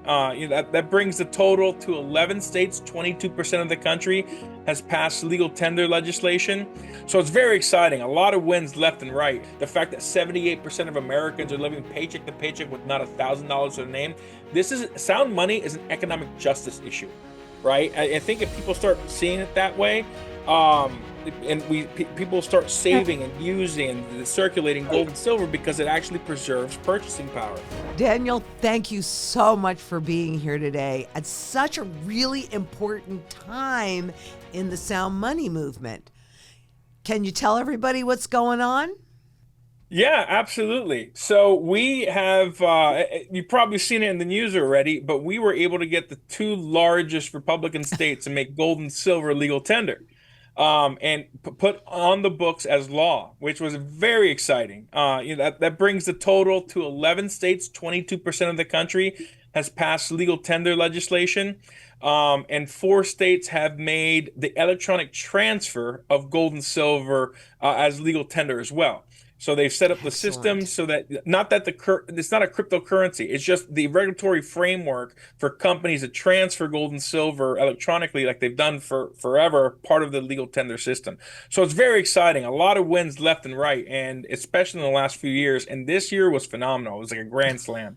That brings the total to 11 states. 22% of the country has passed legal tender legislation. So it's very exciting. A lot of wins left and right. The fact that 78% of Americans are living paycheck to paycheck with not $1,000 to their name. Sound money is an economic justice issue, right? I think if people start seeing it that way, um, and people start saving and using and circulating gold and silver because it actually preserves purchasing power. Daniel, thank you so much for being here today at such a really important time in the sound money movement. Can you tell everybody what's going on? Yeah, absolutely. So we have, you've probably seen it in the news already, but we were able to get the two largest Republican states to make gold and silver legal tender, and put on the books as law, which was very exciting. That brings the total to 11 states. 22% of the country has passed legal tender legislation, and four states have made the electronic transfer of gold and silver as legal tender as well. So they've set up the system Excellent. so that it's not a cryptocurrency. It's just the regulatory framework for companies to transfer gold and silver electronically, like they've done for forever, part of the legal tender system. So it's very exciting. A lot of wins left and right, and especially in the last few years. And this year was phenomenal. It was like a grand slam.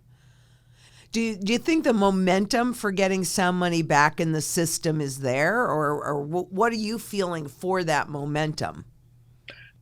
Do you think the momentum for getting sound money back in the system is there, or what are you feeling for that momentum?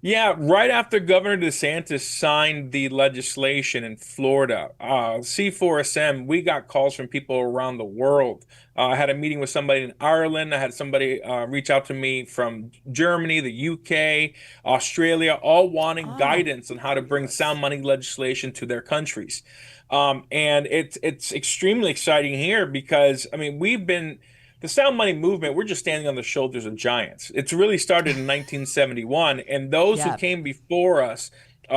Yeah, right after Governor DeSantis signed the legislation in Florida, C4SM, we got calls from people around the world. I had a meeting with somebody in Ireland. I had somebody reach out to me from Germany, the UK, Australia, all wanting Oh, guidance on how to bring fabulous. sound money legislation to their countries. And it's extremely exciting here because I mean the sound money movement, we're just standing on the shoulders of giants. It's really started in 1971, and those who Yeah. came before us,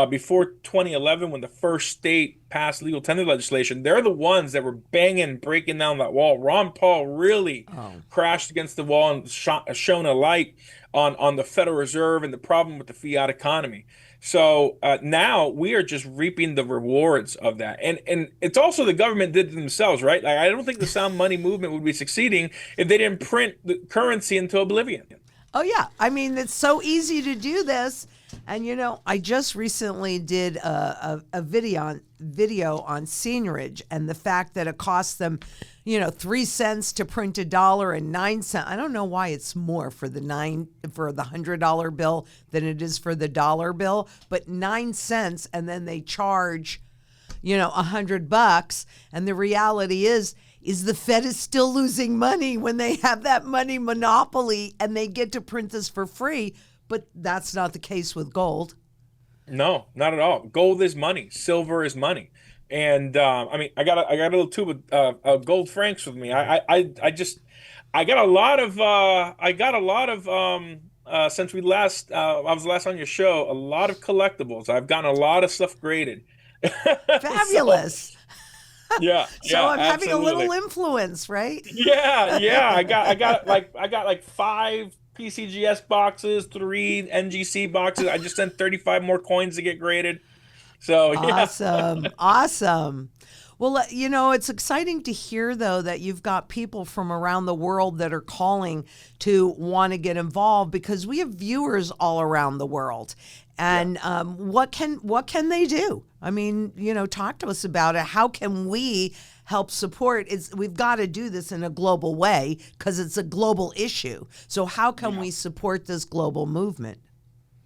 before 2011, when the first state passed legal tender legislation, they're the ones that were banging, breaking down that wall. Ron Paul really Oh. crashed against the wall and shone a light on the Federal Reserve and the problem with the fiat economy. So now we are just reaping the rewards of that, and it's also the government did it themselves, right? Like I don't think the sound money movement would be succeeding if they didn't print the currency into oblivion. Oh yeah, I mean it's so easy to do this, and I just recently did a video on seigniorage and the fact that it costs them, 3 cents to print $1 and 9 cents. I don't know why it's more for the $100 bill than it is for the dollar bill, but 9 cents, and then they charge, $100, and the reality is the Fed is still losing money when they have that money monopoly and they get to print this for free. But that's not the case with gold. No, not at all. Gold is money. Silver is money. And I mean, I got a little tube of gold francs with me. I got a lot of since we last I was last on your show, a lot of collectibles. I've gotten a lot of stuff graded. So Fabulous. yeah, So yeah, I'm having a little absolutely. influence, right? Yeah, yeah. I got like five PCGS boxes, three NGC boxes. I just sent 35 more coins to get graded. So yeah. Awesome. Awesome. Well, it's exciting to hear, though, that you've got people from around the world that are calling to want to get involved because we have viewers all around the world. Yeah. And what can they do? I mean, talk to us about it. How can we help support? We've got to do this in a global way because it's a global issue. So how can Yeah. we support this global movement?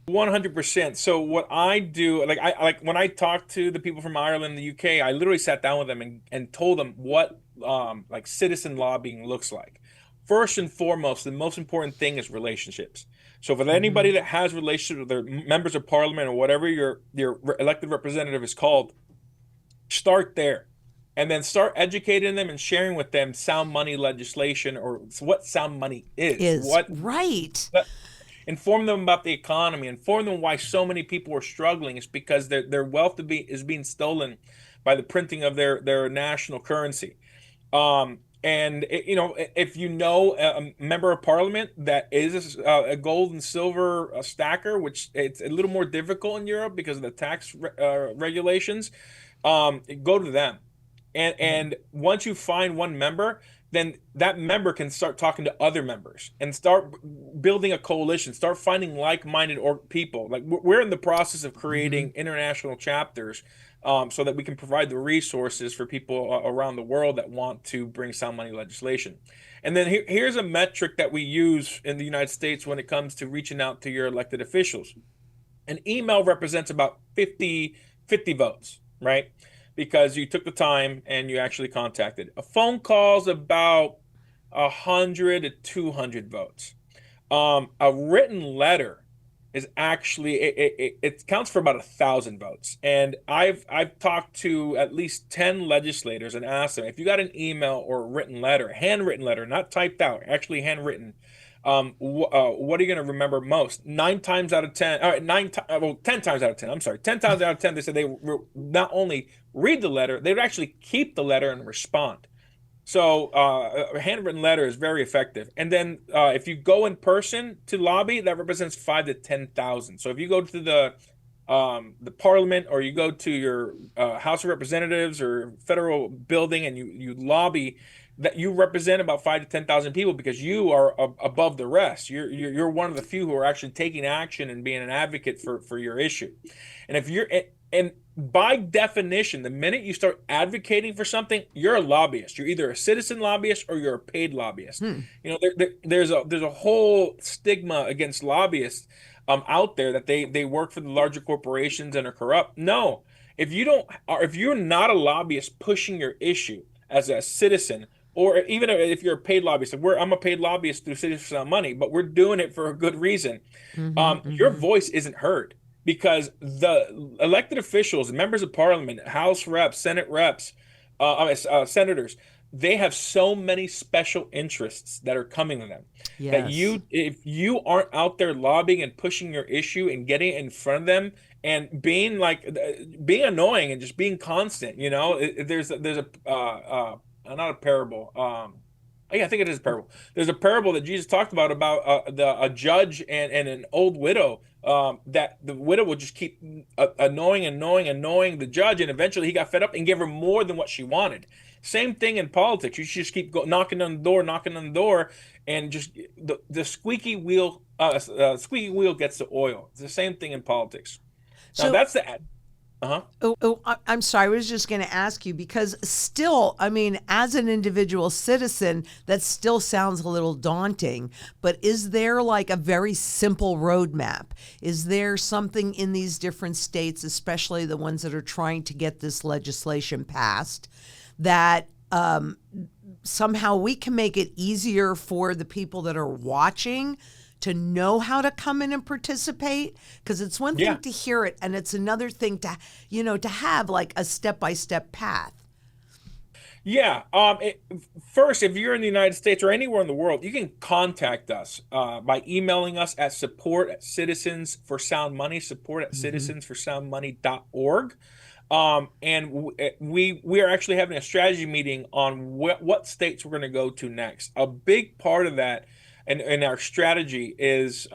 100%. So what I do, like when I talk to the people from Ireland and the UK, I literally sat down with them and told them what like citizen lobbying looks like. First and foremost, the most important thing is relationships. So for anybody Hmm. that has relationships with their members of parliament or whatever your elected representative is called, start there. And then start educating them and sharing with them sound money legislation or what sound money is. Is What right. inform them about the economy, inform them why so many people are struggling. It's because their wealth is being stolen by the printing of their national currency. And if you know a member of parliament that is a gold and silver stacker, which it's a little more difficult in Europe because of the tax regulations, go to them. And once you find one member, then that member can start talking to other members and start building a coalition, start finding like-minded or people. Like we're in the process of Mm-hmm. creating international chapters, so that we can provide the resources for people around the world that want to bring sound money legislation. And then here's a metric that we use in the United States when it comes to reaching out to your elected officials. An email represents about 50 votes, right? Because you took the time and you actually contacted. A phone call's about 100 to 200 votes. A written letter is actually it counts for about 1,000 votes. And I've talked to at least 10 legislators and asked them if you got an email or a written letter, handwritten letter, not typed out, actually handwritten. What are you going to remember most? 9 times out of 10, well, 10 times out of 10. I'm sorry, 10 times out of 10, they said they not only read the letter, they would actually keep the letter and respond. So a handwritten letter is very effective. And then if you go in person to lobby, that represents 5 to 10,000. So if you go to the parliament, or you go to your House of Representatives or federal building, and you lobby, that you represent about 5 to 10,000 people, because you are above the rest. You're one of the few who are actually taking action and being an advocate for your issue. And if you're and by definition, the minute you start advocating for something, you're a lobbyist. You're either a citizen lobbyist or you're a paid lobbyist. Hmm. There's a whole stigma against lobbyists out there, that they work for the larger corporations and are corrupt. No, if you don't, or if you're not a lobbyist pushing your issue as a citizen, or even if you're a paid lobbyist, I'm a paid lobbyist through Citizens for Sound Money, but we're doing it for a good reason. Mm-hmm. Your Mm-hmm. voice isn't heard, because the elected officials, members of parliament, House reps, Senate reps, senators, they have so many special interests that are coming to them, that Yes. if you aren't out there lobbying and pushing your issue and getting it in front of them, and being annoying and just being constant, there's a not a parable. Yeah, I think it is a parable. There's a parable that Jesus talked about a judge and an old widow. That the widow would just keep annoying the judge, and eventually he got fed up and gave her more than what she wanted. Same thing in politics. You should just keep knocking on the door, and just the squeaky wheel gets the oil. It's the same thing in politics. Now So, that's the uh-huh. I'm sorry. I was just going to ask you because still, I mean, as an individual citizen, that still sounds a little daunting. But is there like a very simple roadmap? Is there something in these different states, especially the ones that are trying to get this legislation passed, that somehow we can make it easier for the people that are watching to know how to come in and participate? Because it's one thing Yeah. to hear it, and it's another thing to, to have like a step-by-step path. Yeah. First, if you're in the United States or anywhere in the world, you can contact us by emailing us at support at Citizens for Sound Money, support at Mm-hmm. citizensforsoundmoney.org. And we are actually having a strategy meeting on what states we're going to go to next. A big part of that and our strategy is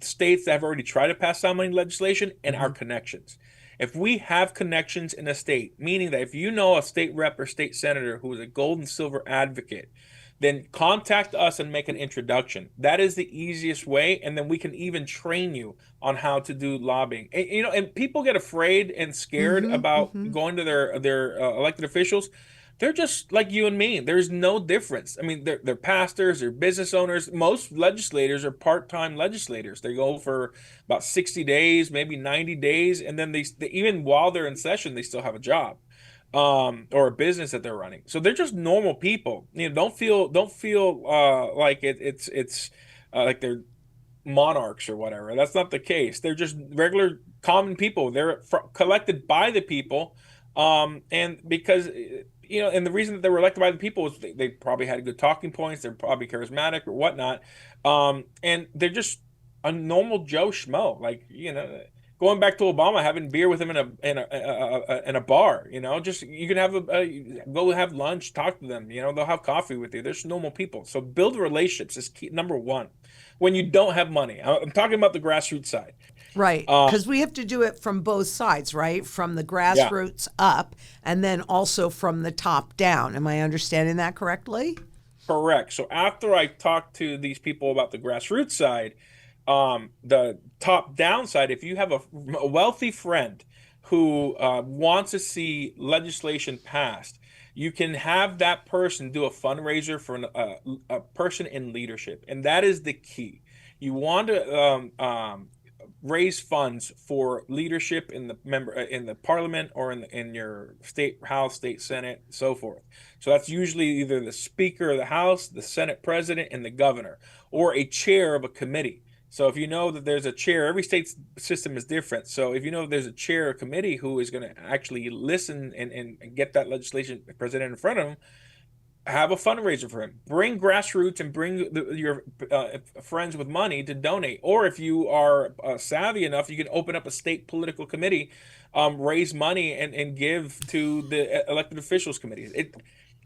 states that have already tried to pass sound money legislation and our Mm-hmm. connections. If we have connections in a state, meaning that if you know a state rep or state senator who is a gold and silver advocate, then contact us and make an introduction. That is the easiest way, and then we can even train you on how to do lobbying. And people get afraid and scared Mm-hmm. about Mm-hmm. going to their elected officials. They're just like you and me. There's no difference. I mean, they're pastors, they're business owners. Most legislators are part-time legislators. They go for about 60 days, maybe 90 days, and then they even while they're in session, they still have a job, or a business that they're running. So they're just normal people. Don't feel like it's like they're monarchs or whatever. That's not the case. They're just regular common people. They're collected by the people, and because and the reason that they were elected by the people is they probably had good talking points. They're probably charismatic or whatnot, and they're just a normal Joe schmo. Like going back to Obama, having beer with him in a bar. Just you can have go have lunch, talk to them. They'll have coffee with you. They're just normal people. So build relationships is key, number one. When you don't have money, I'm talking about the grassroots side. Right. Because we have to do it from both sides, right? From the Yeah. grassroots up and then also from the top down. Am I understanding that correctly? Correct. So after I talked to these people about the grassroots side, the top down side, if you have a wealthy friend who wants to see legislation passed, you can have that person do a fundraiser for a person in leadership, and that is the key. You want to raise funds for leadership in the in the parliament or in your state house, state senate, so forth. So that's usually either the speaker of the house, the senate president, and the governor, or a chair of a committee. So if you know that there's a chair, every state's system is different. So if you know there's a chair or committee who is going to actually listen and get that legislation presented in front of them, have a fundraiser for him. Bring grassroots and bring your friends with money to donate. Or if you are savvy enough, you can open up a state political committee, raise money and give to the elected officials committees.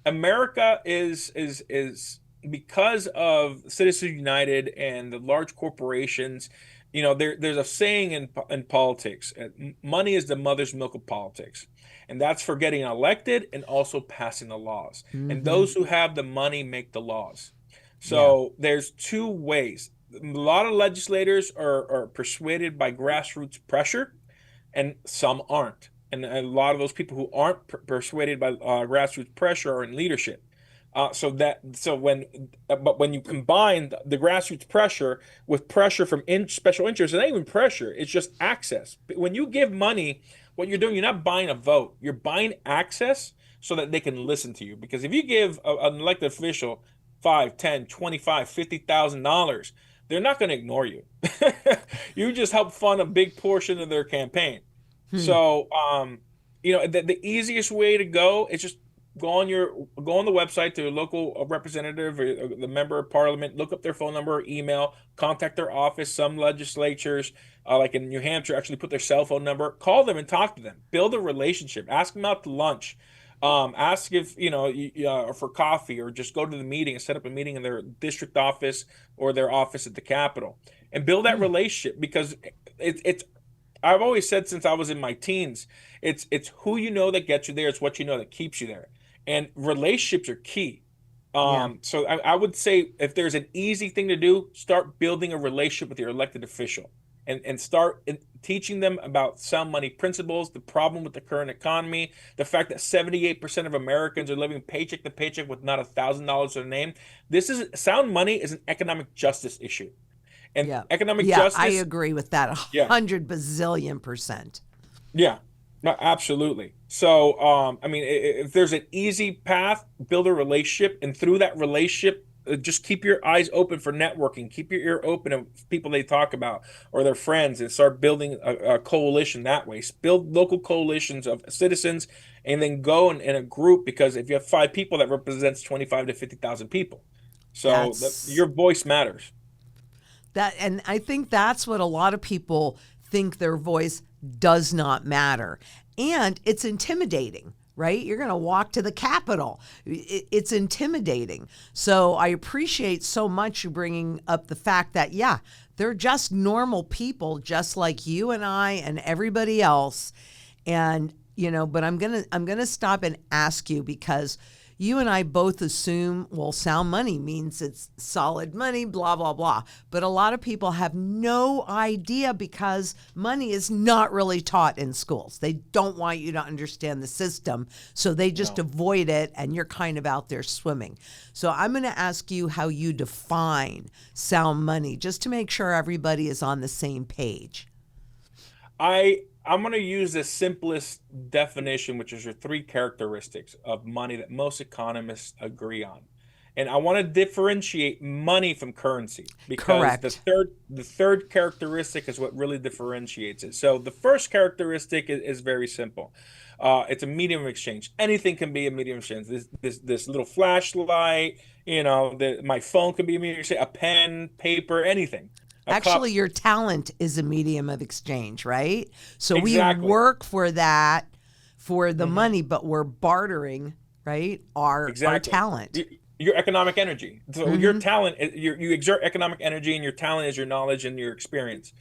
America is because of Citizens United and the large corporations. There's a saying in politics: money is the mother's milk of politics, and that's for getting elected and also passing the laws. And Mm-hmm. those who have the money make the laws. Yeah. So there's two ways. A lot of legislators are persuaded by grassroots pressure, and some aren't. And a lot of those people who aren't persuaded by grassroots pressure are in leadership. But when you combine the grassroots pressure with pressure from special interests, and not even pressure, it's just access. When you give money, what you're doing, you're not buying a vote, you're buying access so that they can listen to you. Because if you give an elected official 5, 10, 25, $50,000, they're not going to ignore you. You just help fund a big portion of their campaign. Hmm. So, the easiest way to go is just go on the website to a local representative or the member of parliament, look up their phone number or email, contact their office. Some legislatures, like in New Hampshire, actually put their cell phone number, call them and talk to them, build a relationship, ask them out to lunch. Ask if for coffee, or just go to the meeting and set up a meeting in their district office or their office at the Capitol, and build that Hmm. relationship. Because it's I've always said since I was in my teens, it's who you know that gets you there. It's what you know that keeps you there. And relationships are key. Yeah. So I would say if there's an easy thing to do, start building a relationship with your elected official, and start teaching them about sound money principles, the problem with the current economy, the fact that 78% of Americans are living paycheck to paycheck with not $1,000 to their name. This is sound money is an economic justice issue. And Yeah. economic Yeah. I justice, agree with that a yeah, 100 bazillion%. yeah, no, absolutely. So, I mean, if there's an easy path, build a relationship, and through that relationship, just keep your eyes open for networking. Keep your ear open to people they talk about or their friends, and start building a coalition that way. Build local coalitions of citizens, and then go in a group. Because if you have 5 people, that represents 25 to 50,000 people. So That's your voice matters. that. And I think that's what a lot of people think their voice does not matter. And it's intimidating, right? You're going to walk to the Capitol. It's intimidating. So I appreciate so much you bringing up the fact that, yeah, they're just normal people, just like you and I and everybody else. And, but I'm going to stop and ask you, because you and I both assume, well, sound money means it's solid money, blah, blah, blah. But a lot of people have no idea, because money is not really taught in schools. They don't want you to understand the system, so they just No. avoid it, and you're kind of out there swimming. So I'm going to ask you how you define sound money, just to make sure everybody is on the same page. I'm going to use the simplest definition, which is your 3 characteristics of money that most economists agree on. And I want to differentiate money from currency, because the Correct. third the third characteristic is what really differentiates it. So the first characteristic is very simple. It's a medium of exchange. Anything can be a medium of exchange. This little flashlight, my phone can be a medium of exchange, a pen, paper, anything, a Actually, cup. your talent is a medium of exchange, right? So we Exactly. work for that, for the Hmm. money, but we're bartering, right? Our Exactly. talent. Your economic energy. So your Hmm. talent, you exert economic energy, and your talent is your knowledge and your experience.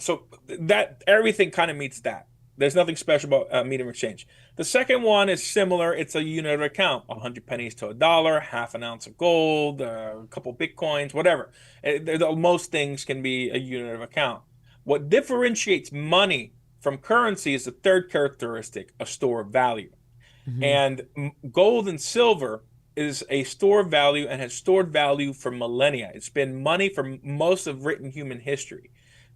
So that everything kind of meets that. There's nothing special about medium exchange. The second one is similar. It's a unit of account, 100 pennies to a dollar, half an ounce of gold, a couple Bitcoins, whatever. Most things can be a unit of account. What differentiates money from currency is the third characteristic, a store of value. Mm-hmm. And gold and silver is a store of value and has stored value for millennia. It's been money for most of written human history.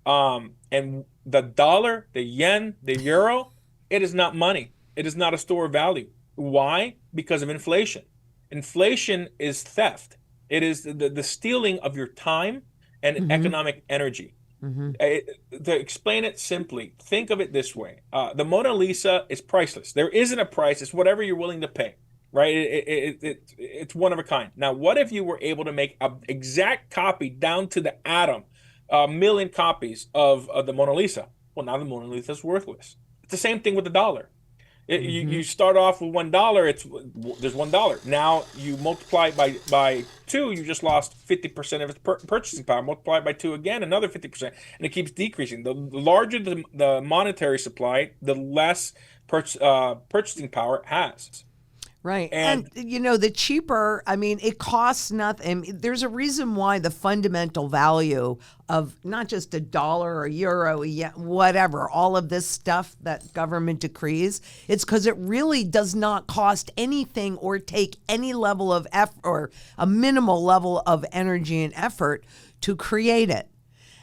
And the dollar, the yen, the euro, it is not money. It is not a store of value. Why? Because of inflation. Inflation is theft. It is the stealing of your time and Mm-hmm. economic energy. Mm-hmm. To explain it simply, think of it this way. The Mona Lisa is priceless. There isn't a price. It's whatever you're willing to pay, right? It's one of a kind. Now, what if you were able to make an exact copy down to the atom, a million copies of the Mona Lisa? Well, now the Mona Lisa is worthless. It's the same thing with the dollar. Mm-hmm. You start off with $1. There's $1. Now you multiply it by two. You just lost 50% of its purchasing power. Multiply it by two again, another 50%, and it keeps decreasing. The larger the monetary supply, the less purchasing power it has. Right. And, And the cheaper, I mean, it costs nothing. I mean, there's a reason why the fundamental value of not just a dollar or a euro, whatever, all of this stuff that government decrees, it's because it really does not cost anything or take any level of effort or a minimal level of energy and effort to create it.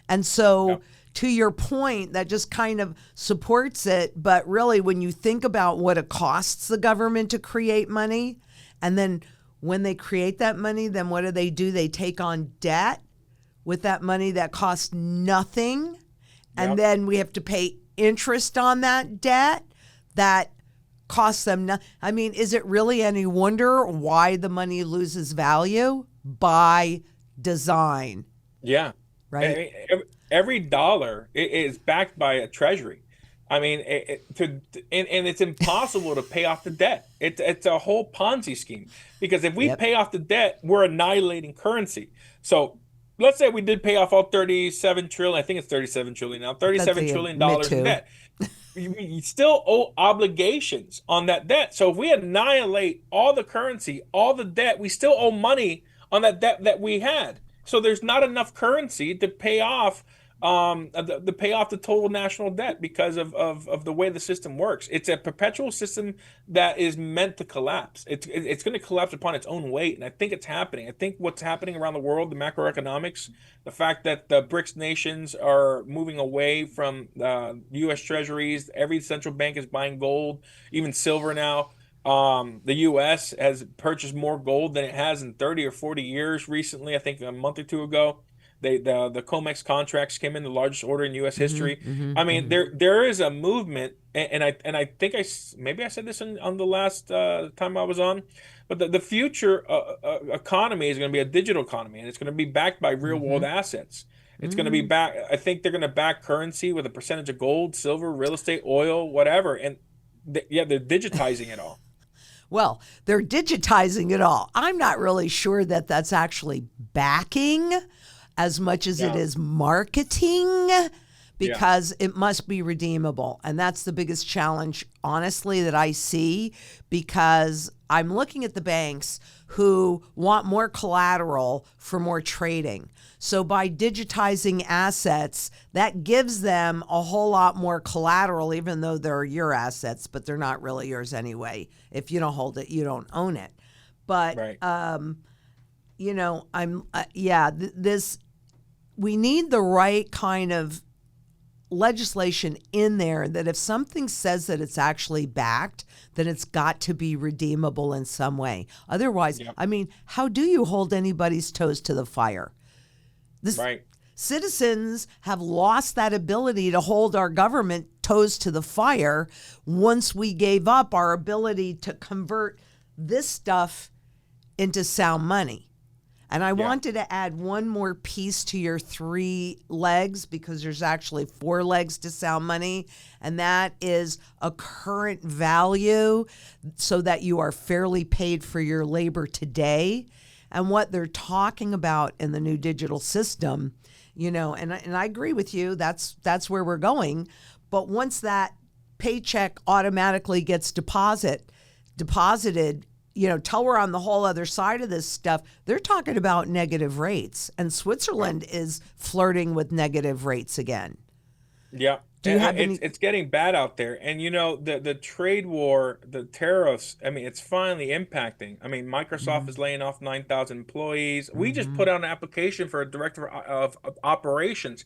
And so, yeah, to your point, that just kind of supports it. But really, when you think about what it costs the government to create money, and then when they create that money, then what do? They take on debt with that money that costs nothing. yeah. And then we have to pay interest on that debt that costs them nothing. I mean, is it really any wonder why the money loses value? By design, Yeah. right? Every dollar is backed by a treasury. I mean, and it's impossible to pay off the debt. It's a whole Ponzi scheme because if we Yep. pay off the debt, we're annihilating currency. So let's say we did pay off all 37 trillion. I think it's 37 trillion now. That's 37 a trillion me dollars in too. debt. You still owe obligations on that debt. So if we annihilate all the currency, all the debt, we still owe money on that debt that we had. So there's not enough currency to pay off to pay off the total national debt because of the way the system works. It's a perpetual system that is meant to collapse. It's going to collapse upon its own weight, and I think it's happening. I think what's happening around the world, the macroeconomics, the fact that the BRICS nations are moving away from U.S. treasuries, every central bank is buying gold, even silver now. The U.S. has purchased more gold than it has in 30 or 40 years recently. I think a month or two ago. The COMEX contracts came in, the largest order in U.S. Hmm. history. Hmm. I mean, Hmm. there is a movement, and I think maybe I said this on the last time I was on, but the future economy is going to be a digital economy, and it's going to be backed by real world Hmm. assets. It's going to be Hmm. back. I think they're going to back currency with a percentage of gold, silver, real estate, oil, whatever, and yeah, they're digitizing it all. Well, they're digitizing it all. I'm not really sure that that's actually backing as much as it Yeah, is marketing yeah, because it must be redeemable. And that's the biggest challenge, honestly, that I see because I'm looking at the banks who want more collateral for more trading. So by digitizing assets, that gives them a whole lot more collateral, even though they're your assets, but they're not really yours anyway. If you don't hold it, you don't own it. But right. this we need the right kind of legislation in there that if something says that it's actually backed, then it's got to be redeemable in some way. Otherwise, Yep, I mean, how do you hold anybody's toes to the fire? This right. citizens have lost that ability to hold our government toes to the fire once we gave up our ability to convert this stuff into sound money. And I Yeah, wanted to add one more piece to your three legs because there's actually four legs to sound money, and that is a current value so that you are fairly paid for your labor today. And what they're talking about in the new digital system, and I agree with you, that's where we're going. But once that paycheck automatically gets deposited, till we're on the whole other side of this stuff, they're talking about negative rates. And Switzerland is flirting with negative rates again. Yeah. Do you have It's getting bad out there. And the trade war, the tariffs, I mean, it's finally impacting. I mean, Microsoft is laying off 9,000 employees. We just put out an application for a director of operations,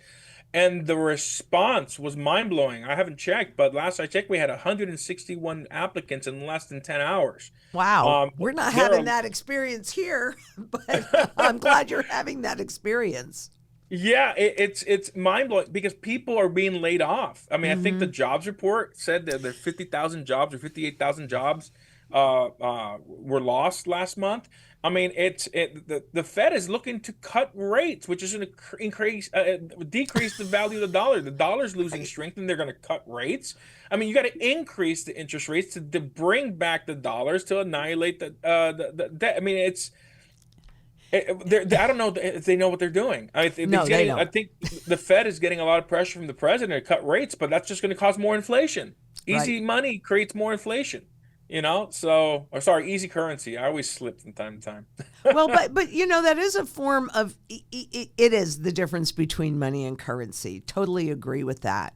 and the response was mind-blowing. I haven't checked, but last I checked, we had 161 applicants in less than 10 hours. Wow, Um, we're not there having are that experience here, but I'm glad you're having that experience. Yeah, it's mind blowing because people are being laid off. I mean, I think the jobs report said that there 50,000 jobs or 58,000 jobs were lost last month. I mean, the Fed is looking to cut rates, which is going to decrease the value of the dollar. The dollar's losing strength, and they're going to cut rates. I mean, you got to increase the interest rates to bring back the dollars to annihilate the debt. I mean, I don't know if they know what they're doing. No, they I don't. think the Fed is getting a lot of pressure from the president to cut rates, but that's just going to cause more inflation. Right. Easy money creates more inflation, So, or sorry, easy currency. I always slip from time to time. Well, but that is a form of it is the difference between money and currency. Totally agree with that.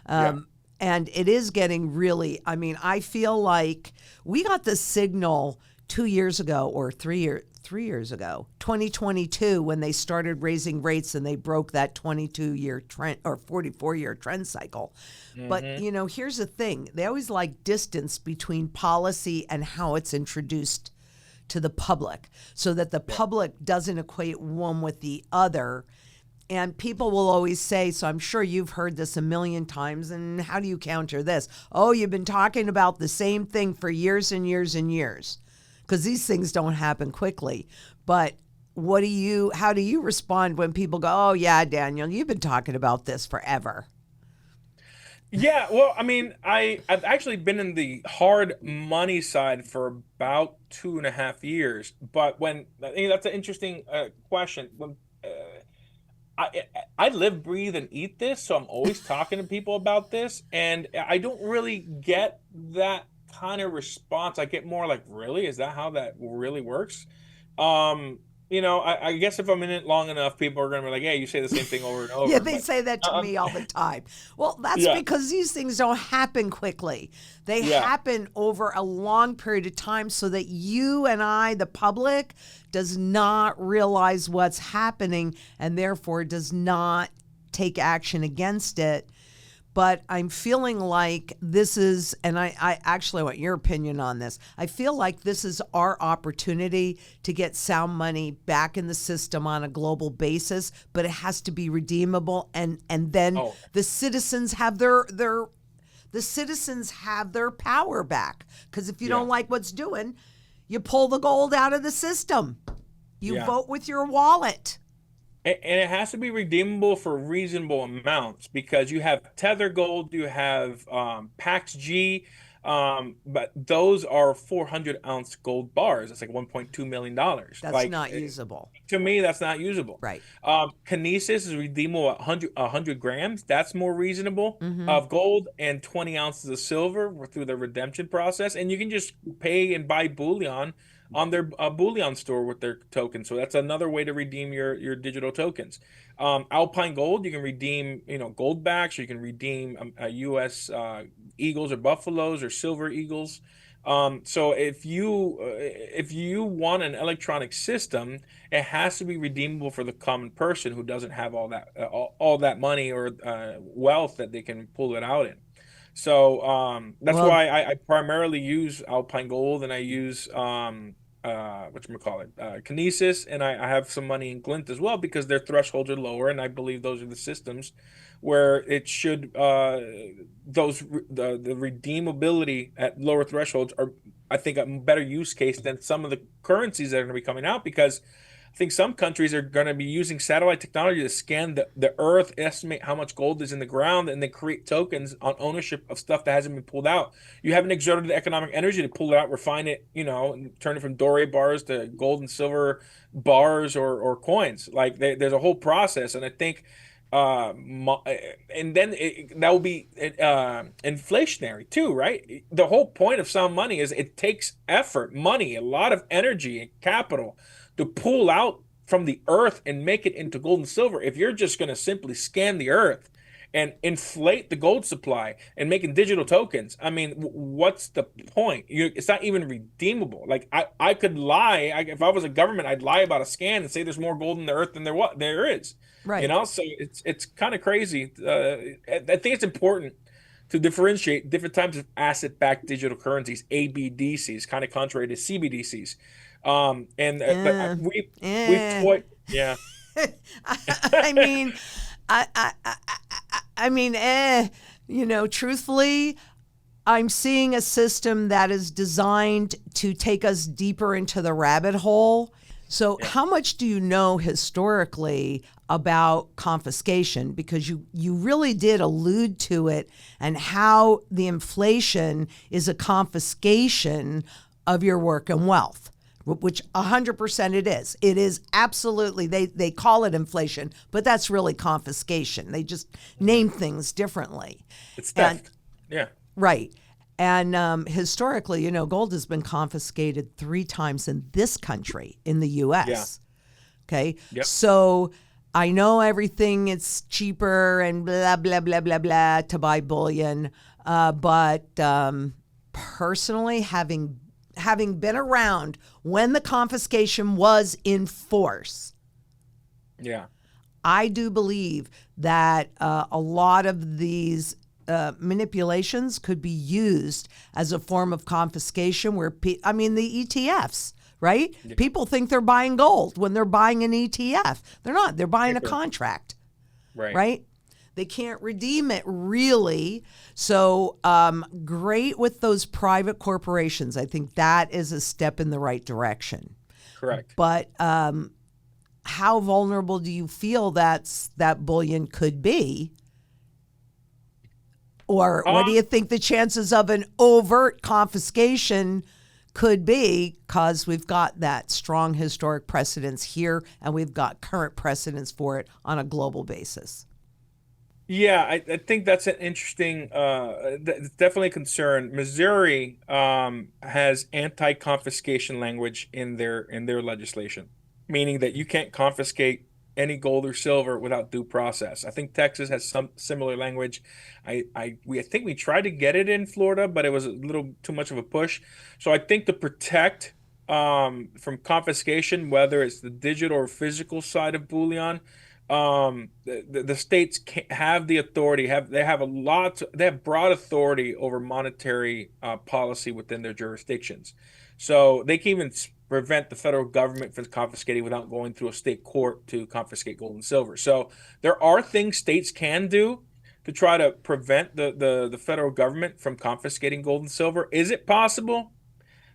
Yeah. And it is getting really. I mean, I feel like we got the signal 2 years ago or 3 years ago, 2022, when they started raising rates and they broke that 22-year trend or 44-year trend cycle. But, here's the thing. They always like distance between policy and how it's introduced to the public so that the public doesn't equate one with the other. And people will always say, so I'm sure you've heard this a million times, and how do you counter this? Oh, you've been talking about the same thing for years and years and years. Because these things don't happen quickly. But how do you respond when people go, oh, yeah, Daniel, you've been talking about this forever? Yeah, well, I mean, I've actually been in the hard money side for about 2.5 years. But I think that's an interesting question. I I live, breathe, and eat this, so I'm always talking to people about this, and I don't really get that kind of response. I get more like, really? Is that how that really works? I guess if I'm in it long enough, people are going to be like, "Hey, you say the same thing over and Yeah, over." they But say that to me all the time. Well, that's yeah, because these things don't happen quickly. They yeah, happen over a long period of time so that you and I, the public, does not realize what's happening and therefore does not take action against it. But I'm feeling like this is, and I actually want your opinion on this. I feel like this is our opportunity to get sound money back in the system on a global basis, but it has to be redeemable, and then oh, the citizens have their power back. Because if you yeah, don't like what's doing, you pull the gold out of the system. You yeah. vote with your wallet. And it has to be redeemable for reasonable amounts because you have Tether Gold, you have Pax G, but those are 400-ounce gold bars. That's like $1.2 million. That's not usable. To me, that's not usable. Right. Kinesis is redeemable at 100 grams. That's more reasonable Mm-hmm. of gold and 20 ounces of silver through the redemption process. And you can just pay and buy bullion on their bullion store with their tokens. So that's another way to redeem your digital tokens. Alpine Gold, you can redeem, gold backs, or you can redeem U.S. Eagles or Buffaloes or Silver Eagles. So if you want an electronic system, it has to be redeemable for the common person who doesn't have all that money or wealth that they can pull it out in. So that's Well, why I primarily use Alpine Gold, and I use whatchamacallit, Kinesis, and I have some money in Glint as well because their thresholds are lower, and I believe those are the systems where it should the redeemability at lower thresholds are, I think, a better use case than some of the currencies that are going to be coming out because think some countries are going to be using satellite technology to scan the earth, estimate how much gold is in the ground, and then create tokens on ownership of stuff that hasn't been pulled out. You haven't exerted the economic energy to pull it out, refine it, and turn it from doré bars to gold and silver bars or coins. Like there's a whole process, and I think and then that will be inflationary too, right? The whole point of sound money is it takes effort, money, a lot of energy and capital to pull out from the earth and make it into gold and silver. If you're just going to simply scan the earth and inflate the gold supply and making digital tokens, I mean, what's the point? It's not even redeemable. Like I could lie. If I was a government, I'd lie about a scan and say there's more gold in the earth than there is. Right. So it's kind of crazy. I think it's important to differentiate different types of asset-backed digital currencies, ABDCs, kind of contrary to CBDCs. We've toyed, yeah. I mean, I mean, truthfully, I'm seeing a system that is designed to take us deeper into the rabbit hole. So how much do you know historically about confiscation? Because you really did allude to it, and how the inflation is a confiscation of your work and wealth, which 100% it is. It is absolutely, they call it inflation, but that's really confiscation. They just name things differently. It's theft. Yeah. Right. And historically, gold has been confiscated 3 times in this country, in the U.S. Yeah. Okay. Yep. So I know everything is cheaper and blah, blah, blah, blah, blah to buy bullion. But personally, having been around when the confiscation was in force, Yeah. I do believe that a lot of these manipulations could be used as a form of confiscation where, the ETFs, right? Yeah. People think they're buying gold when they're buying an ETF. They're not. They're buying a contract, right? They can't redeem it really. So great with those private corporations. I think that is a step in the right direction. Correct. But how vulnerable do you feel that bullion could be? Or what do you think the chances of an overt confiscation could be? Because we've got that strong historic precedence here, and we've got current precedence for it on a global basis. Yeah, I think that's an interesting, it's definitely a concern. Missouri has anti-confiscation language in their legislation, meaning that you can't confiscate any gold or silver without due process. I think Texas has some similar language. I think we tried to get it in Florida, but it was a little too much of a push. So I think to protect from confiscation, whether it's the digital or physical side of bullion, the states have the authority. They have broad authority over monetary policy within their jurisdictions. So they can even prevent the federal government from confiscating without going through a state court to confiscate gold and silver. So there are things states can do to try to prevent the federal government from confiscating gold and silver. Is it possible?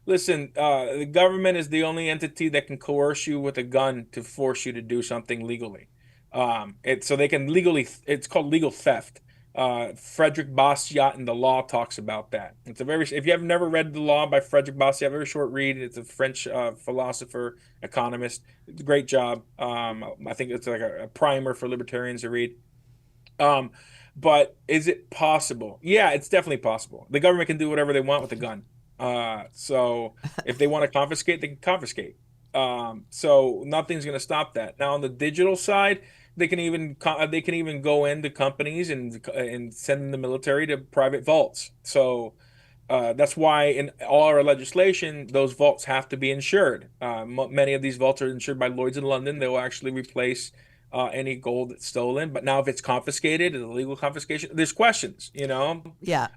Listen, the government is the only entity that can coerce you with a gun to force you to do something legally. So they can legally, it's called legal theft. Frederick Bastiat in The Law talks about that. If you have never read The Law by Frederick Bastiat, very short read. It's a French philosopher, economist. It's a great job. I think it's like a primer for libertarians to read. But is it possible? Yeah, it's definitely possible. The government can do whatever they want with a gun. So if they want to confiscate, they can confiscate. So nothing's going to stop that. Now on the digital side, they can even go into companies and send the military to private vaults. So that's why in all our legislation, those vaults have to be insured. Many of these vaults are insured by Lloyd's in London. They will actually replace any gold that's stolen. But now if it's confiscated, an illegal confiscation, there's questions. Yeah,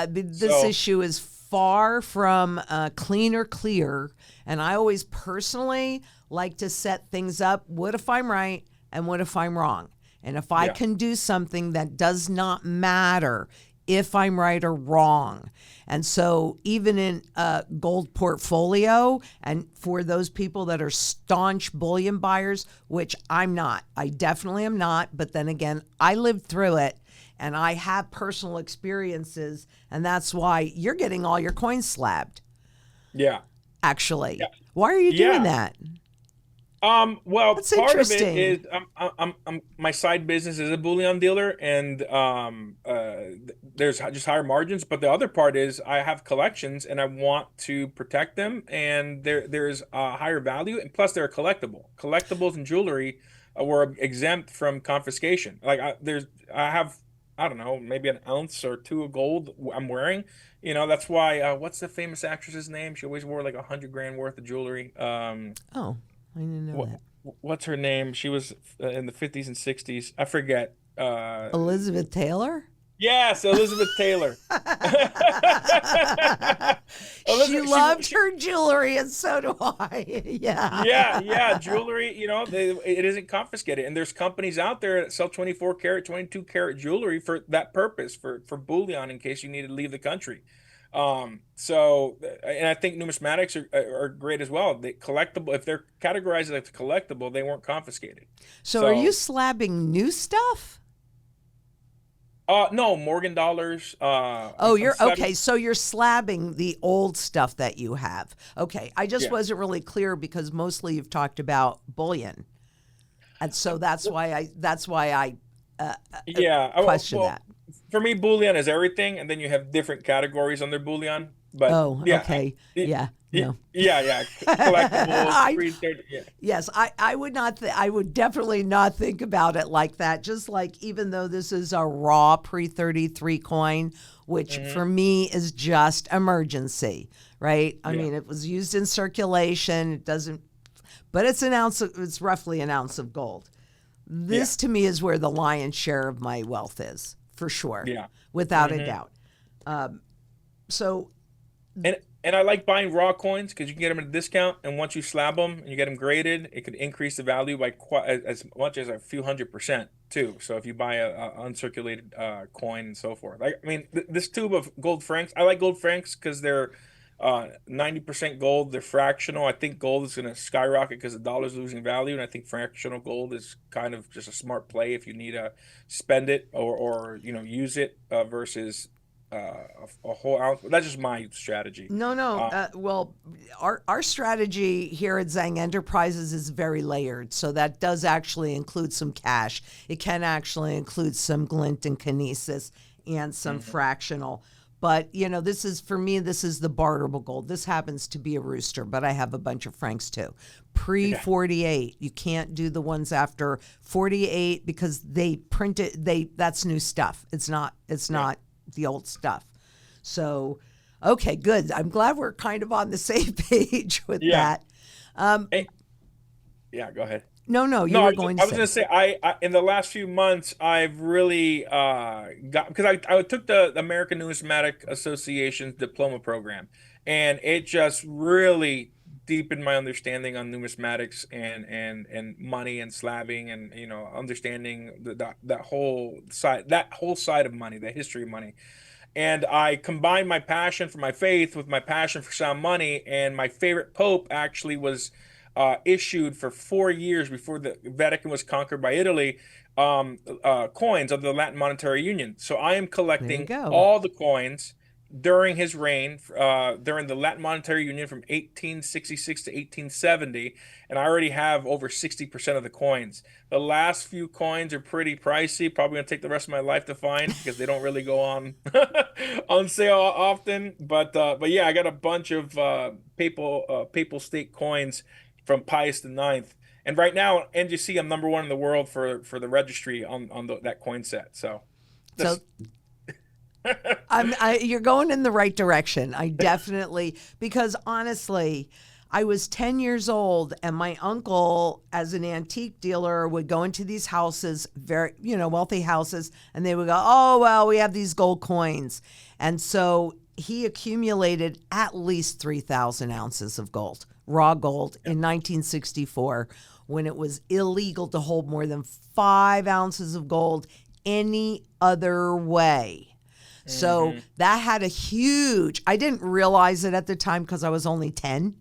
this issue is far from clean or clear. And I always personally like to set things up. What if I'm right? And what if I'm wrong? And if I can do something that does not matter if I'm right or wrong. And so even in a gold portfolio, and for those people that are staunch bullion buyers, which I'm not, I definitely am not. But then again, I lived through it and I have personal experiences. And that's why you're getting all your coins slabbed, Yeah. actually. Yeah. Why are you doing that? Well, That's part of interesting. it is my side business is a bullion dealer, and there's just higher margins. But the other part is I have collections, and I want to protect them, and there's a higher value, and plus they're collectible. Collectibles and jewelry were exempt from confiscation. Like I have, I don't know, maybe an ounce or two of gold I'm wearing. That's why. What's the famous actress's name? She always wore like 100 grand worth of jewelry. Oh, I didn't know What that. what's her name? She was in the 50s and 60s. I forget. Elizabeth Taylor? Yes, Elizabeth Taylor. She Elizabeth, loved her jewelry, and so do I. Yeah. yeah, jewelry, it isn't confiscated. And there's companies out there that sell 24 karat, 22 karat jewelry for that purpose, for bullion in case you need to leave the country. And I think numismatics are great as well. They collectible, if they're categorized as collectible, they weren't confiscated. So are you slabbing new stuff? No, Morgan dollars. Oh, you're okay. So you're slabbing the old stuff that you have. Okay. I just wasn't really clear because mostly you've talked about bullion. And so that's why I question that. For me, bullion is everything, and then you have different categories under bullion. But okay. Yeah, No. collectibles, pre-30, yeah. Yes, I would not. I would definitely not think about it like that. Just like even though this is a raw pre-33 coin, which for me is just emergency, right? I mean, it was used in circulation. It doesn't, but it's it's roughly an ounce of gold. This to me is where the lion's share of my wealth is, for sure. Yeah, without a doubt. So. And I like buying raw coins because you can get them at a discount, and once you slab them and you get them graded, it could increase the value by as much as a few 100% too. So if you buy a uncirculated coin and so forth, I mean, this tube of gold francs, I like gold francs because they're 90% gold. They're fractional. I think gold is going to skyrocket because the dollar's losing value, and I think fractional gold is kind of just a smart play if you need to spend it or use it versus a whole ounce. That's just my strategy. No. Well, our strategy here at Zang Enterprises is very layered. So that does actually include some cash. It can actually include some glint and kinesis and some fractional. But, this is, for me, this is the barterable gold. This happens to be a rooster, but I have a bunch of francs too. Pre-48, you can't do the ones after 48 because they print it. That's new stuff. It's not the old stuff. So, okay, good. I'm glad we're kind of on the same page with that. Yeah, go ahead. No, you were going to say. I was going to say, I in the last few months, I've really got, because I took the American Numismatic Association's diploma program, and it just really deepened my understanding on numismatics and money and slabbing and understanding that whole side of money, the history of money. And I combined my passion for my faith with my passion for sound money, and my favorite pope actually was issued for 4 years before the Vatican was conquered by Italy, coins of the Latin Monetary Union. So I am collecting all the coins during his reign, during the Latin Monetary Union from 1866 to 1870, and I already have over 60% of the coins. The last few coins are pretty pricey, probably going to take the rest of my life to find because they don't really go on on sale often. But yeah, I got a bunch of papal state coins from Pius IX. And right now, NGC, I'm #1 in the world for the registry on that coin set. So you're going in the right direction. I definitely, because honestly, I was 10 years old and my uncle, as an antique dealer, would go into these houses, very, wealthy houses, and they would go, oh, well, we have these gold coins. And so he accumulated at least 3,000 ounces of gold, raw gold, in 1964, when it was illegal to hold more than 5 ounces of gold any other way. So that had a huge, I didn't realize it at the time because I was only 10.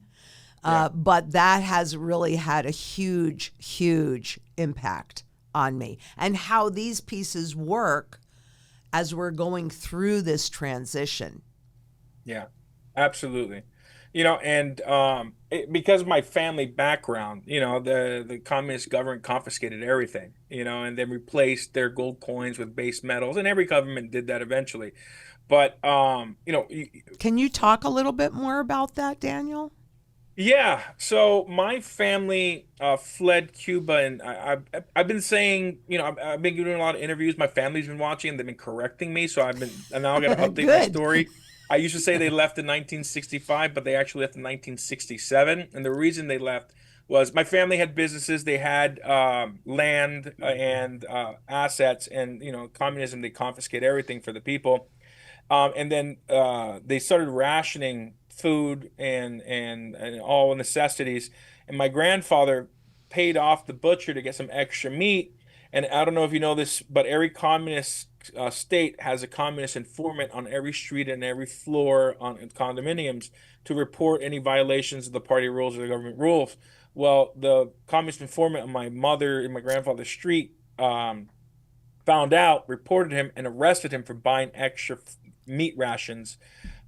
But that has really had a huge, huge impact on me and how these pieces work as we're going through this transition. Yeah, absolutely. And because of my family background, the communist government confiscated everything, and then replaced their gold coins with base metals, and every government did that eventually. But Can you talk a little bit more about that, Daniel? yeah. So my family fled Cuba, and I've been saying, I've been doing a lot of interviews. My family's been watching, and they've been correcting me. So and now I got to update my Good. story. I used to say they left in 1965, but they actually left in 1967. And the reason they left was my family had businesses, they had land and assets, and communism, they confiscate everything for the people. And then they started rationing food and all necessities. And my grandfather paid off the butcher to get some extra meat. And I don't know if you know this, but every communist state has a communist informant on every street and every floor on condominiums to report any violations of the party rules or the government rules. Well, the communist informant on my mother and my grandfather's street found out, reported him, and arrested him for buying extra meat rations.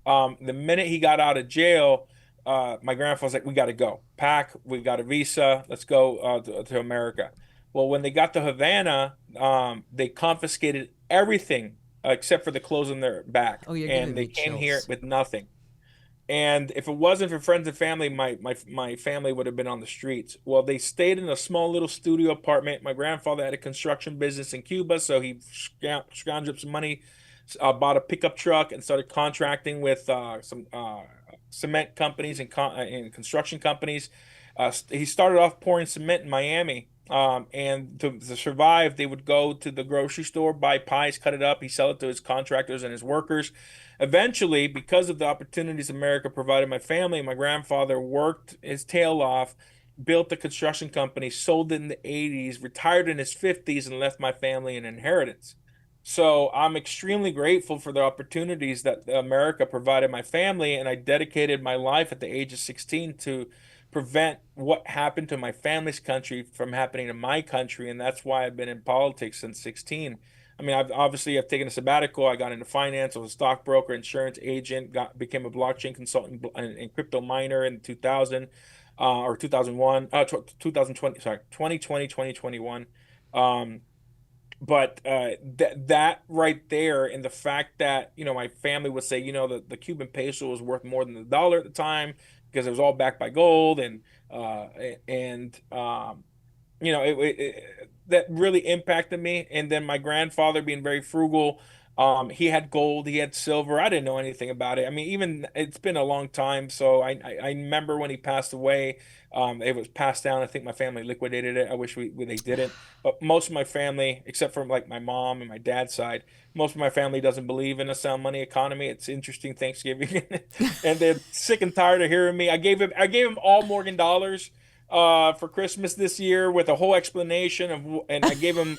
The minute he got out of jail, my grandfather was like, "We got to go. Pack. We got a visa. Let's go to America." Well, when they got to Havana, they confiscated everything except for the clothes on their back, Oh, you're and giving they me came here chills. with nothing. And if it wasn't for friends and family, my family would have been on the streets. Well, they stayed in a small little studio apartment. My grandfather had a construction business in Cuba, so he scrounged up some money, bought a pickup truck, and started contracting with some cement companies and construction companies. He started off pouring cement in Miami. And to survive, they would go to the grocery store, buy pies, cut it up. He sell it to his contractors and his workers. Eventually, because of the opportunities America provided my family, my grandfather worked his tail off, built a construction company, sold it in the 80s, retired in his 50s, and left my family an inheritance. So I'm extremely grateful for the opportunities that America provided my family, and I dedicated my life at the age of 16 to prevent what happened to my family's country from happening to my country, and that's why I've been in politics since 16. I mean, I've taken a sabbatical. I got into finance. I was a stockbroker, insurance agent, became a blockchain consultant and crypto miner in 2000 or 2001, 2020, sorry, 2020, 2021. Um, but that right there, and the fact that my family would say the Cuban peso was worth more than the dollar at the time because it was all backed by gold, uh, and that really impacted me. And then my grandfather being very frugal, he had gold, he had silver. I didn't know anything about it. I mean, even it's been a long time, so I remember when he passed away. It was passed down. I think my family liquidated it. I wish they didn't. But most of my family, except for like my mom and my dad's side, most of my family doesn't believe in a sound money economy. It's interesting Thanksgiving, and they're sick and tired of hearing me. I gave him all Morgan dollars for Christmas this year with a whole explanation and I gave him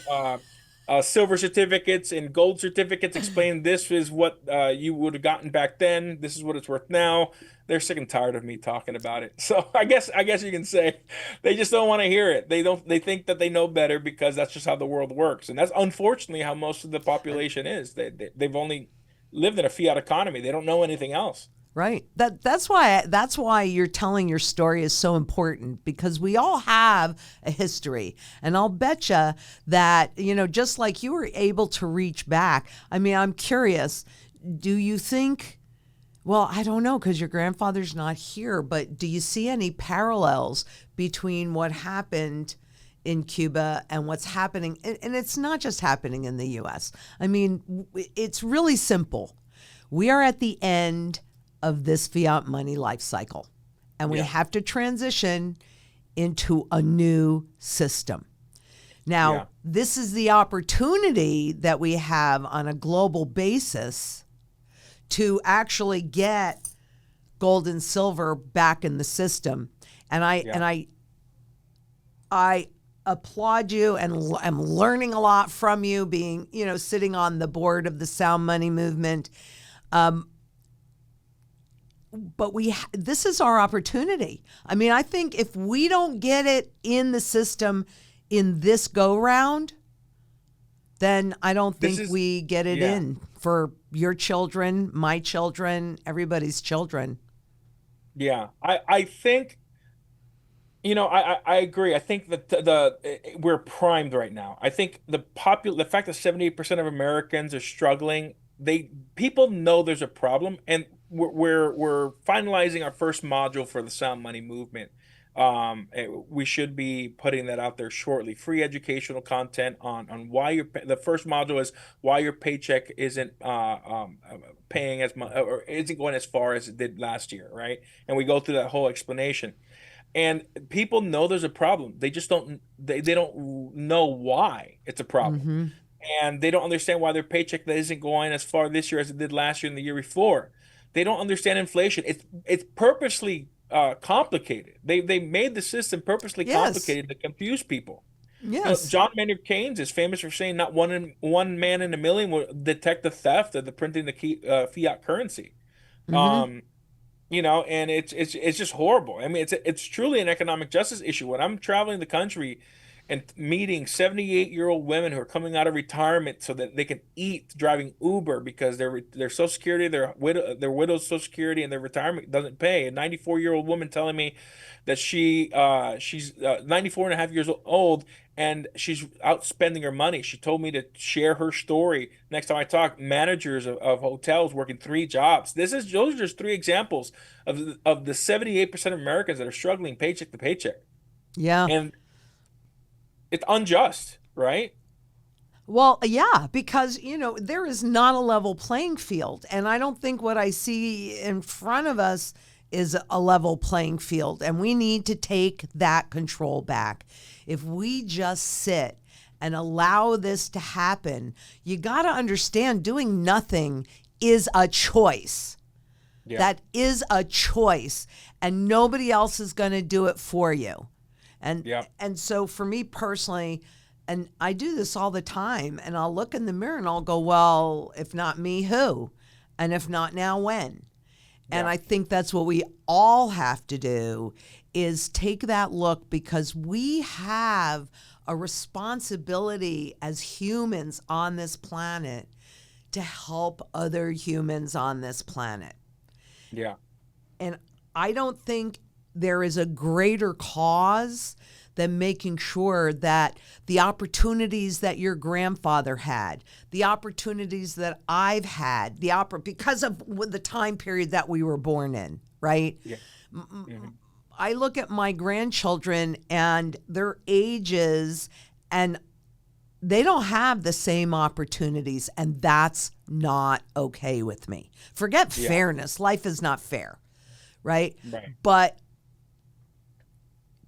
silver certificates and gold certificates explaining this is what you would have gotten back then. This is what it's worth now. They're sick and tired of me talking about it. So I guess you can say they just don't want to hear it. They think that they know better because that's just how the world works. And that's unfortunately how most of the population is. They've only lived in a fiat economy. They don't know anything else. Right. That's why you're telling your story is so important because we all have a history. And I'll betcha that, just like you were able to reach back. I mean, I'm curious, do you think, well, I don't know because your grandfather's not here, but do you see any parallels between what happened in Cuba and what's happening? And it's not just happening in the US. I mean, it's really simple. We are at the end of this fiat money life cycle, and we Yeah. have to transition into a new system. Now, Yeah. this is the opportunity that we have on a global basis to actually get gold and silver back in the system. And I Yeah. and I applaud you and I'm learning a lot from you being, sitting on the board of the Sound Money movement. But this is our opportunity. I mean, I think if we don't get it in the system in this go round, then I don't think we get it in for your children, my children, everybody's children. Yeah, I think, I agree. I think that we're primed right now. I think the fact that 78% of Americans are struggling, people know there's a problem, and we're finalizing our first module for the Sound Money movement. We should be putting that out there shortly. Free educational content on why the first module is why your paycheck isn't paying as much or isn't going as far as it did last year, right? And we go through that whole explanation. And people know there's a problem. They just they don't know why it's a problem. Mm-hmm. And they don't understand why their paycheck isn't going as far this year as it did last year and the year before. They don't understand inflation. It's purposely complicated. They made the system purposely complicated to confuse people. Yes. John Maynard Keynes is famous for saying not one man in a million will detect the theft of the printing the fiat currency. Mm-hmm. And it's just horrible. I mean, it's truly an economic justice issue. When I'm traveling the country and meeting 78-year-old women who are coming out of retirement so that they can eat driving Uber because their Social Security, their widow's Social Security, and their retirement doesn't pay. A 94-year-old woman telling me that she's 94 and a half years old and she's out spending her money. She told me to share her story next time I talk. Managers of hotels working 3 jobs. Those are just 3 examples of the 78% of Americans that are struggling paycheck to paycheck. Yeah. And it's unjust, right? Well, yeah, because, there is not a level playing field. And I don't think what I see in front of us is a level playing field. And we need to take that control back. If we just sit and allow this to happen, you got to understand doing nothing is a choice. Yeah. That is a choice. And nobody else is going to do it for you. And so for me personally, and I do this all the time, and I'll look in the mirror and I'll go, well, if not me, who? And if not now, when? Yeah. And I think that's what we all have to do is take that look, because we have a responsibility as humans on this planet to help other humans on this planet. Yeah. And I don't think there is a greater cause than making sure that the opportunities that your grandfather had, the opportunities that I've had, because of the time period that we were born in, right? Yeah. Mm-hmm. I look at my grandchildren and their ages, and they don't have the same opportunities, and that's not okay with me. Forget fairness. Life is not fair, right? But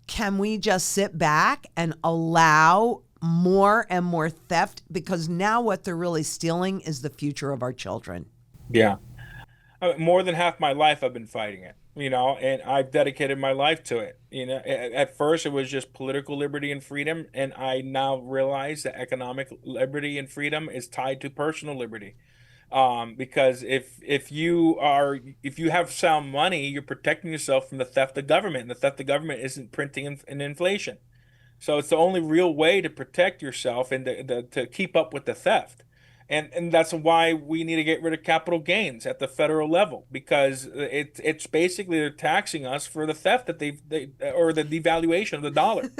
can we just sit back and allow more and more theft? Because now what they're really stealing is the future of our children. Yeah. More than half my life I've been fighting it, and I've dedicated my life to it. At first it was just political liberty and freedom, and I now realize that economic liberty and freedom is tied to personal liberty. Because if you have sound money, you're protecting yourself from the theft of government. And the theft of government isn't printing and inflation. So it's the only real way to protect yourself and to keep up with the theft. And that's why we need to get rid of capital gains at the federal level, because it's basically they're taxing us for the theft that they or the devaluation of the dollar.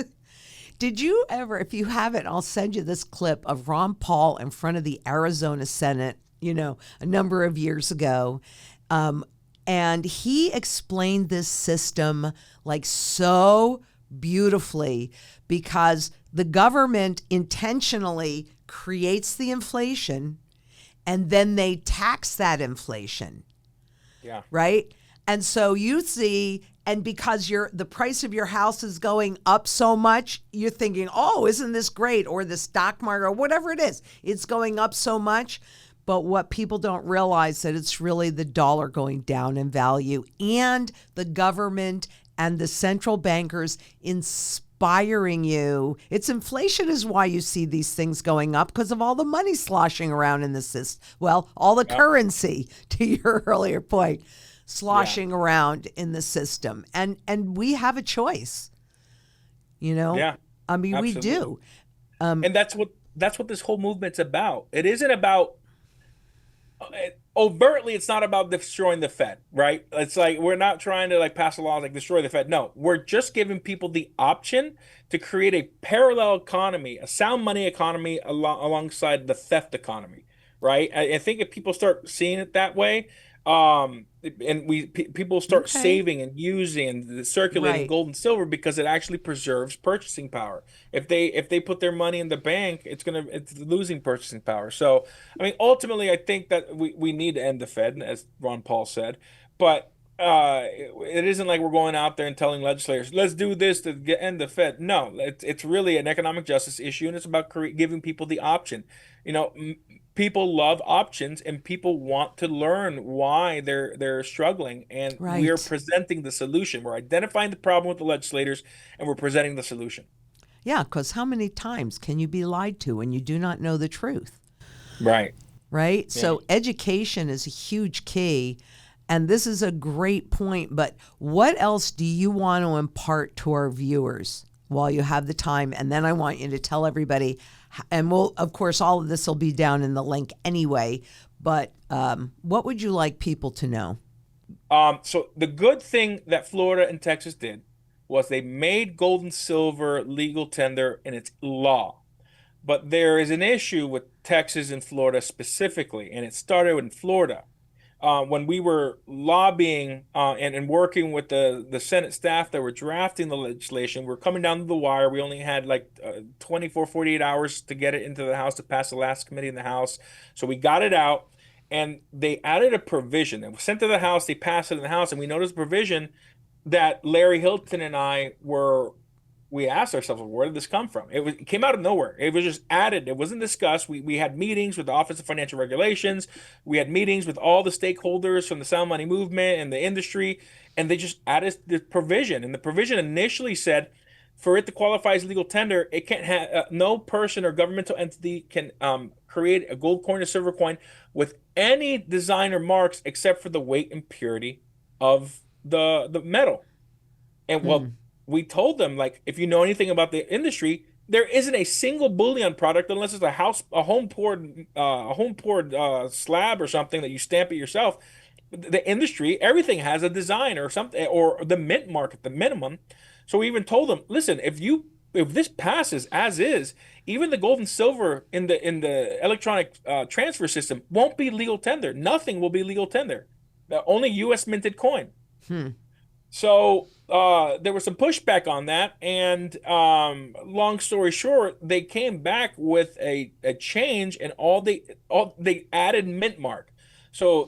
Did you ever, if you haven't, I'll send you this clip of Ron Paul in front of the Arizona Senate, a number of years ago. And he explained this system like so beautifully, because the government intentionally creates the inflation and then they tax that inflation. Yeah. Right? And so you see, and because the price of your house is going up so much, you're thinking, oh, isn't this great? Or the stock market or whatever it is, it's going up so much. But what people don't realize that it's really the dollar going down in value, and the government and the central bankers, in spite inspiring you. It's inflation is why you see these things going up because of all the money sloshing around in the system. Well, all the Yep. currency, to your earlier point, Yeah. sloshing around in the system. And we have a choice, you know? Yeah. I mean, we Absolutely. do. And that's what this whole movement's about. It isn't about overtly, it's not about destroying the Fed, right? It's like we're not trying to like pass a law like destroy the Fed. No, we're just giving people the option to create a parallel economy, a sound money economy alongside the theft economy, right? I think if people start seeing it that way, and people start Okay. saving and using and circulating Right. gold and silver because it actually preserves purchasing power. If they put their money in the bank, it's losing purchasing power. So I mean, ultimately, I think that we need to end the Fed, as Ron Paul said, but it isn't like we're going out there and telling legislators, let's do this to end the Fed. No, it's really an economic justice issue, and it's about giving people the option. You know, people love options, and people want to learn why they're struggling, and we are Right. presenting the solution. We're identifying the problem with the legislators, and we're presenting the solution. Yeah, because how many times can you be lied to when you do not know the truth? Right. Right? Yeah. So education is a huge key. And this is a great point. But what else do you want to impart to our viewers while you have the time? And then I want you to tell everybody, and we'll, of course, all of this will be down in the link anyway. But what would you like people to know? So the good thing that Florida and Texas did was they made gold and silver legal tender and it's law. But there is an issue with Texas and Florida specifically, and it started in Florida. When we were lobbying and working with the Senate staff that were drafting the legislation, we're coming down to the wire. We only had like 24, 48 hours to get it into the House to pass the last committee in the House. So we got it out, and they added a provision. It was sent to the House, they passed it in the House, and we noticed a provision that Larry Hilton and I were we asked ourselves, well, where did this come from? It came out of nowhere. It was just added. It wasn't discussed. We had meetings with the Office of Financial Regulations. We had meetings with all the stakeholders from the sound money movement and the industry, and they just added the provision. And the provision initially said, for it to qualify as legal tender, it can't have no person or governmental entity can create a gold coin or silver coin with any design or marks except for the weight and purity of the metal. And well, Hmm. we told them like if you know anything about the industry, there isn't a single bullion product unless it's a home poured slab or something that you stamp it yourself. The industry, everything has a design or something or the mint mark at the minimum. So we even told them, listen, if this passes as is, even the gold and silver in the electronic transfer system won't be legal tender. Nothing will be legal tender. Only U.S. minted coin. Hmm. So there was some pushback on that, and long story short, they came back with a change, and all they added mint mark. So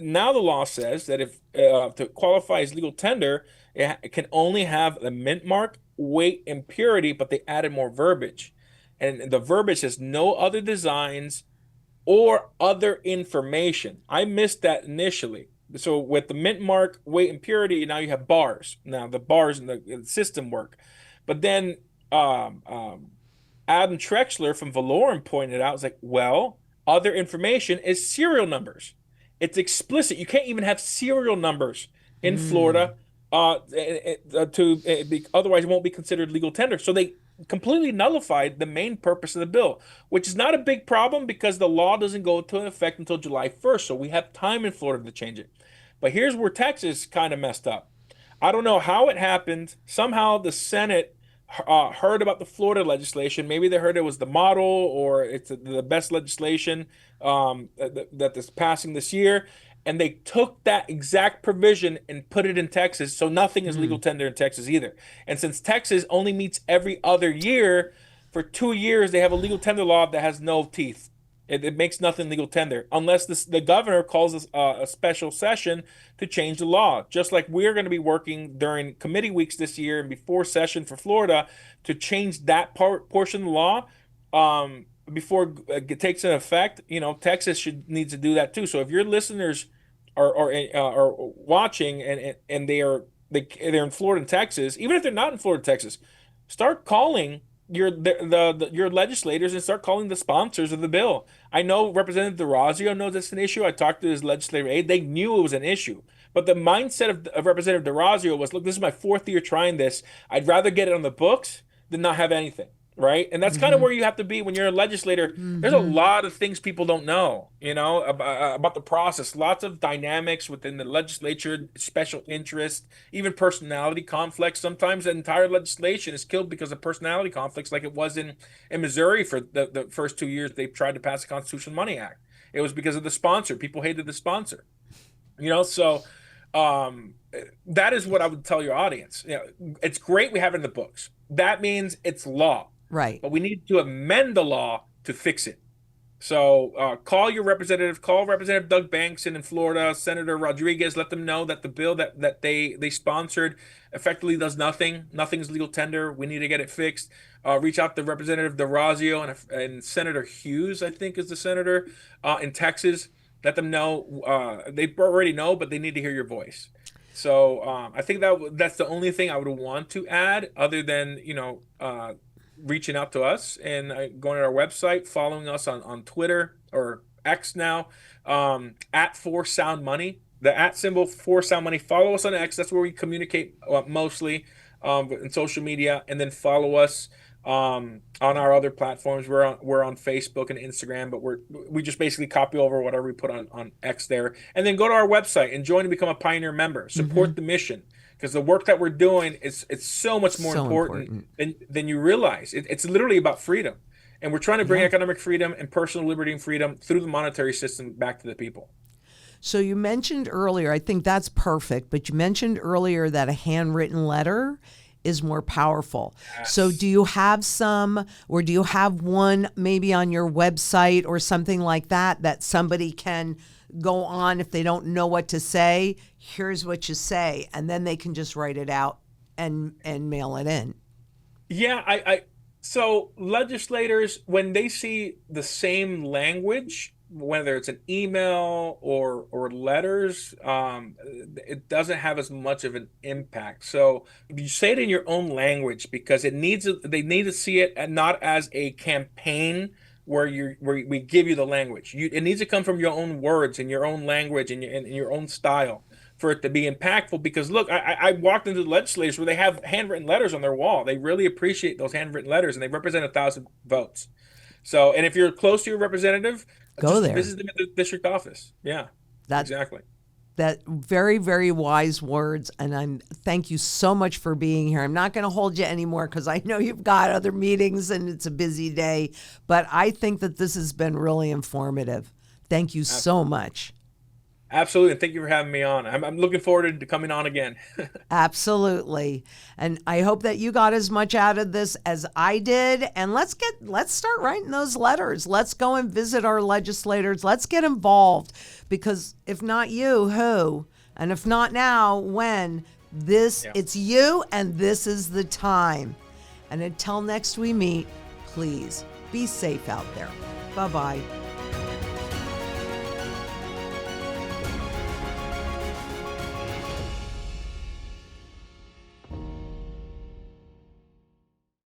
now the law says that if to qualify as legal tender, it can only have the mint mark, weight, and purity, but they added more verbiage, and the verbiage says no other designs or other information. I missed that initially. So with the mint mark, weight, and purity, now you have bars. Now the bars in the system work, but then um, um, Adam Trexler from Valorum pointed out, it's like, well, other information is serial numbers. It's explicit. You can't even have serial numbers in Hmm. Florida otherwise it won't be considered legal tender. So they completely nullified the main purpose of the bill, which is not a big problem because the law doesn't go into effect until July 1st. So we have time in Florida to change it. But here's where Texas kind of messed up. I don't know how it happened. Somehow the Senate heard about the Florida legislation. Maybe they heard it was the model or it's the best legislation that is passing this year. And they took that exact provision and put it in Texas. So nothing is legal Hmm. tender in Texas either. And since Texas only meets every other year, for 2 years, they have a legal tender law that has no teeth. It makes nothing legal tender unless the governor calls a special session to change the law. Just like we're going to be working during committee weeks this year and before session for Florida to change that portion of the law before it takes an effect. You know, Texas should needs to do that too. So if your listeners are watching and they're in Florida and Texas, even if they're not in Florida, Texas, start calling your legislators and start calling the sponsors of the bill. I know Representative DeRazio knows it's an issue. I talked to his legislative aide. They knew it was an issue. But the mindset of Representative DeRazio was, look, this is my fourth year trying this. I'd rather get it on the books than not have anything. Right. And that's kind of Mm-hmm. where you have to be when you're a legislator. There's a Mm-hmm. lot of things people don't know, about the process. Lots of dynamics within the legislature, special interest, even personality conflicts. Sometimes the entire legislation is killed because of personality conflicts, like it was in Missouri for the first 2 years they tried to pass the Constitutional Money Act. It was because of the sponsor. People hated the sponsor. So that is what I would tell your audience. It's great we have it in the books. That means it's law, Right. but we need to amend the law to fix it. So call your representative, call Representative Doug Banks in Florida, Senator Rodriguez, let them know that the bill that they sponsored effectively does nothing. Nothing's legal tender. We need to get it fixed. Reach out to Representative DeRazio and Senator Hughes, I think is the senator in Texas. Let them know. They already know, but they need to hear your voice. So I think that's the only thing I would want to add, other than reaching out to us and going to our website, following us on Twitter or X now, at For Sound Money, the at symbol For Sound Money. Follow us on X. That's where we communicate mostly in social media, and then follow us on our other platforms. We're on Facebook and Instagram, but we just basically copy over whatever we put on X there, and then go to our website and join and become a Pioneer member. Mm-hmm. Support the mission, because the work that we're doing is it's so much more So important important. than you realize. It's literally about freedom, and we're trying to bring Yeah. economic freedom and personal liberty and freedom through the monetary system back to the people. So you mentioned earlier, I think that's perfect, but you mentioned earlier that a handwritten letter is more powerful. So Yes. do you have some, or do you have one maybe on your website or something like that somebody can go on if they don't know what to say? Here's what you say, and then they can just write it out and mail it in. Yeah, so legislators, when they see the same language, whether it's an email or letters, it doesn't have as much of an impact. So you say it in your own language, because they need to see it and not as a campaign where we give you the language. It needs to come from your own words and your own language and your own style for it to be impactful. Because look, I walked into the legislators where they have handwritten letters on their wall. They really appreciate those handwritten letters, and they represent 1,000 votes. So, and if you're close to your representative, Go just there. visit them at the district office. Yeah, That exactly. that very, very wise words, and thank you so much for being here. I'm not going to hold you anymore because I know you've got other meetings and it's a busy day, but I think that this has been really informative. Thank you so much. Absolutely. And thank you for having me on. I'm looking forward to coming on again. Absolutely. And I hope that you got as much out of this as I did. And let's start writing those letters. Let's go and visit our legislators. Let's get involved, because if not you, who? And if not now, when? Yeah. It's you, and this is the time. And until next we meet, please be safe out there. Bye-bye.